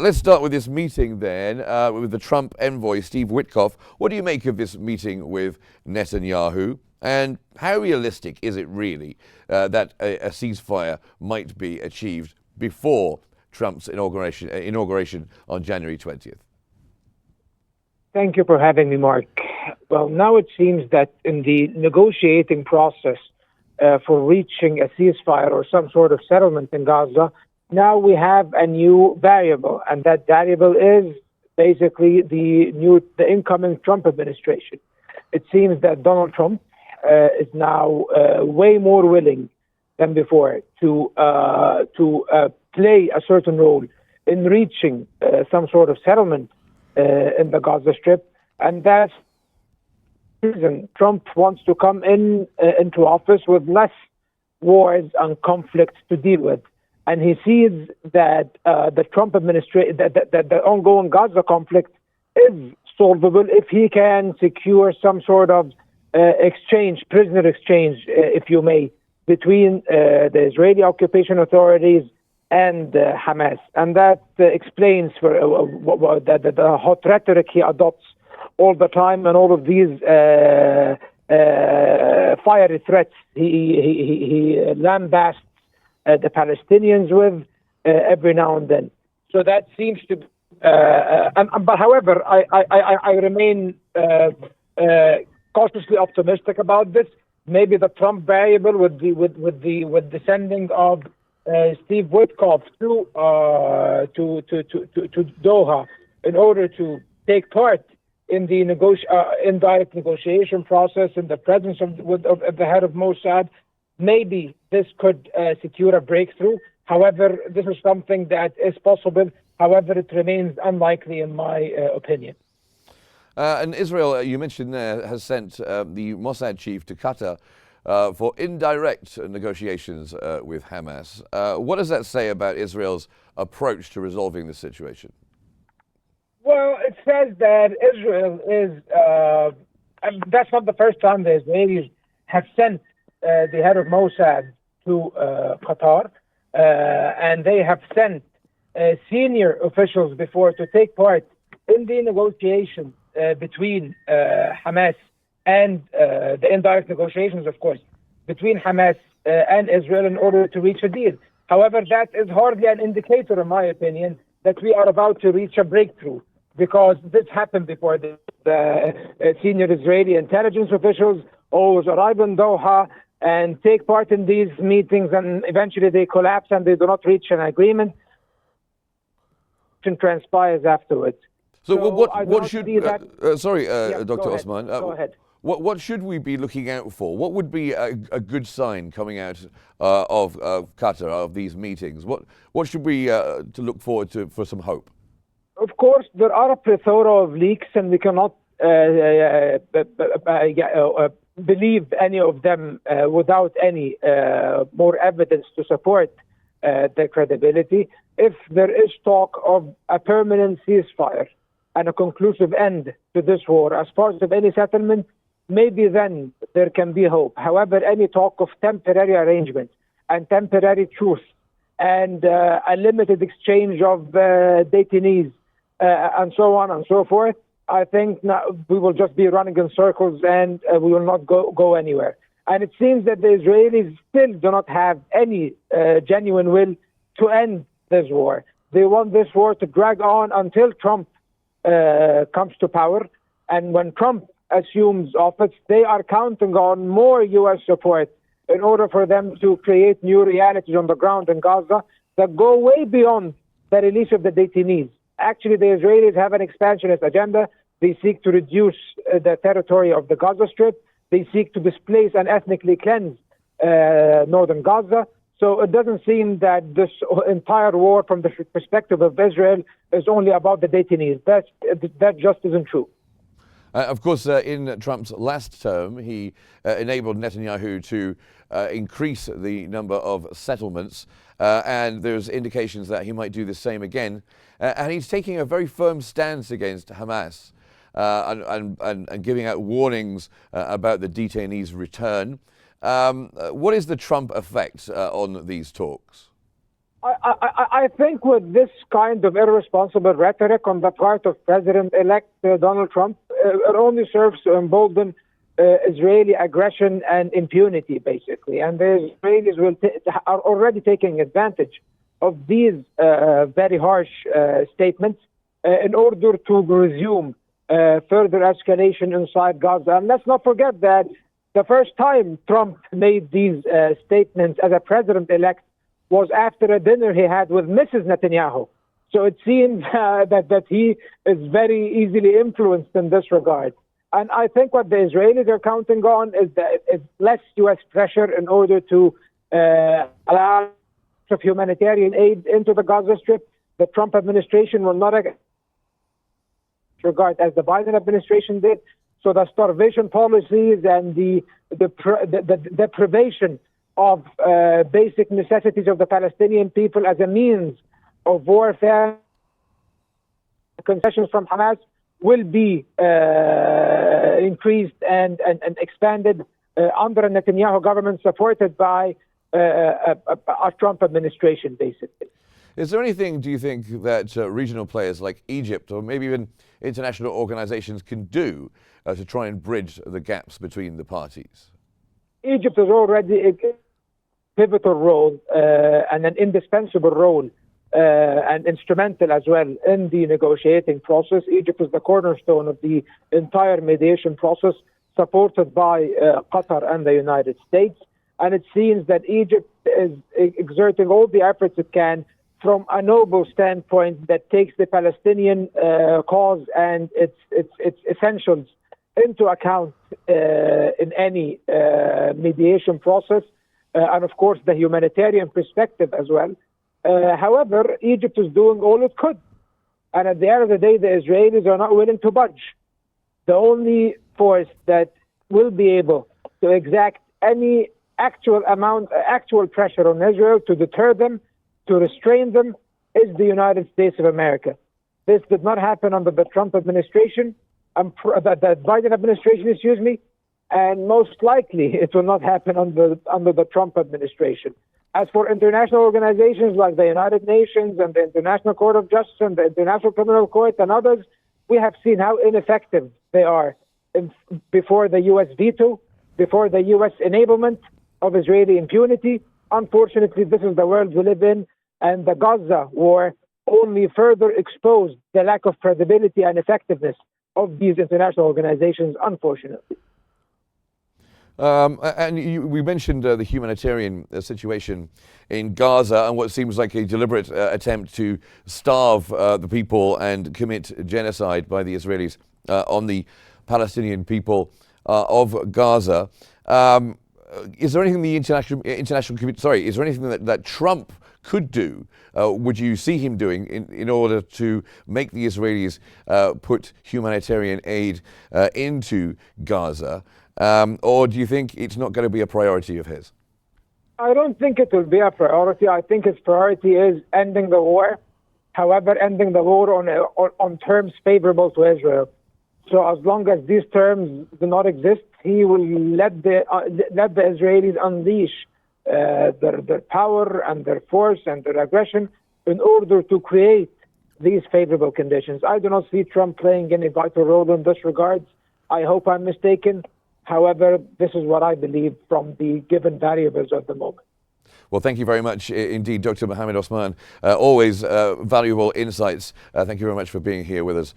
Let's start with this meeting then, with the Trump envoy, Steve Witkoff. What do you make of this meeting with Netanyahu? And how realistic is it really that a ceasefire might be achieved before Trump's inauguration on January 20th? Thank you for having me, Mark. Well, now it seems that in the negotiating process for reaching a ceasefire or some sort of settlement in Gaza, now we have a new variable, and that variable is basically the incoming Trump administration. It seems that Donald Trump is now way more willing than before to play a certain role in reaching some sort of settlement in the Gaza Strip, and that's the reason Trump wants to come into office with less wars and conflicts to deal with. And he sees that the Trump administration, that the ongoing Gaza conflict is solvable if he can secure some sort of prisoner exchange, if you may, between the Israeli occupation authorities and Hamas. And that explains for the hot rhetoric he adopts all the time and all of these fiery threats he lambasts the Palestinians with every now and then. So that seems to but however, I remain cautiously optimistic about this. Maybe the Trump variable with the sending of Steve Witkoff to Doha in order to take part in the indirect negotiation process in the presence of the head of Mossad. Maybe this could secure a breakthrough. However, this is something that is possible. However, it remains unlikely in my opinion. And Israel, you mentioned there, has sent the Mossad chief to Qatar for indirect negotiations with Hamas. What does that say about Israel's approach to resolving the situation? Well, it says that Israel is, and that's not the first time the Israelis have sent the head of Mossad to Qatar, and they have sent senior officials before to take part in the negotiations between Hamas and the indirect negotiations, of course, between Hamas and Israel in order to reach a deal. However, that is hardly an indicator, in my opinion, that we are about to reach a breakthrough, because this happened before. The senior Israeli intelligence officials always arrive in Doha and take part in these meetings, and eventually they collapse and they do not reach an agreement. And transpires afterwards. So what should Dr. Osman? Go ahead. What should we be looking out for? What would be a good sign coming out of Qatar, of these meetings? What should we to look forward to for some hope? Of course, there are a plethora of leaks, and we cannot believe any of them without any more evidence to support their credibility. If there is talk of a permanent ceasefire and a conclusive end to this war as part of any settlement, maybe then there can be hope. However, any talk of temporary arrangements and temporary truce and a limited exchange of detainees and so on and so forth, I think we will just be running in circles and we will not go anywhere. And it seems that the Israelis still do not have any genuine will to end this war. They want this war to drag on until Trump comes to power. And when Trump assumes office, they are counting on more U.S. support in order for them to create new realities on the ground in Gaza that go way beyond the release of the detainees. Actually, the Israelis have an expansionist agenda. They seek to reduce the territory of the Gaza Strip. They seek to displace and ethnically cleanse northern Gaza. So it doesn't seem that this entire war, from the perspective of Israel, is only about the detainees. That just isn't true. Of course, in Trump's last term, he enabled Netanyahu to increase the number of settlements, and there's indications that he might do the same again. And he's taking a very firm stance against Hamas and giving out warnings about the detainees' return. What is the Trump effect on these talks? I think with this kind of irresponsible rhetoric on the part of President-elect Donald Trump, it only serves to embolden Israeli aggression and impunity, basically. And the Israelis are already taking advantage of these very harsh statements in order to resume further escalation inside Gaza. And let's not forget that the first time Trump made these statements as a president-elect was after a dinner he had with Mrs. Netanyahu. So it seems that he is very easily influenced in this regard. And I think what the Israelis are counting on is less U.S. pressure in order to allow of humanitarian aid into the Gaza Strip. The Trump administration will not regard as the Biden administration did. So the starvation policies and the deprivation of basic necessities of the Palestinian people as a means of warfare, concessions from Hamas will be increased and expanded under a Netanyahu government supported by a Trump administration, basically. Is there anything, do you think, that regional players like Egypt or maybe even international organizations can do to try and bridge the gaps between the parties? Egypt is already a pivotal role and an indispensable role and instrumental as well in the negotiating process. Egypt is the cornerstone of the entire mediation process, supported by Qatar and the United States. And it seems that Egypt is exerting all the efforts it can from a noble standpoint that takes the Palestinian cause and its essentials into account in any mediation process, and of course the humanitarian perspective as well. However, Egypt is doing all it could, and at the end of the day, the Israelis are not willing to budge. The only force that will be able to exact any actual pressure on Israel to deter them, to restrain them, is the United States of America. This did not happen under the Trump administration, the Biden administration, and most likely it will not happen under the Trump administration. As for international organizations like the United Nations and the International Court of Justice and the International Criminal Court and others, we have seen how ineffective they are before the U.S. veto, before the U.S. enablement of Israeli impunity. Unfortunately, this is the world we live in, and the Gaza war only further exposed the lack of credibility and effectiveness of these international organizations, unfortunately. We mentioned the humanitarian situation in Gaza and what seems like a deliberate attempt to starve the people and commit genocide by the Israelis on the Palestinian people of Gaza. Is there anything the international community? Is there anything that Trump could do? Would you see him doing in order to make the Israelis put humanitarian aid into Gaza? Or do you think it's not going to be a priority of his? I don't think it will be a priority. I think his priority is ending the war. However, ending the war on terms favorable to Israel. So as long as these terms do not exist, he will let the Israelis unleash their power and their force and their aggression in order to create these favorable conditions. I do not see Trump playing any vital role in this regard. I hope I'm mistaken. However, this is what I believe from the given variables at the moment. Well, thank you very much indeed, Dr. Mohamed Osman. Always valuable insights. Thank you very much for being here with us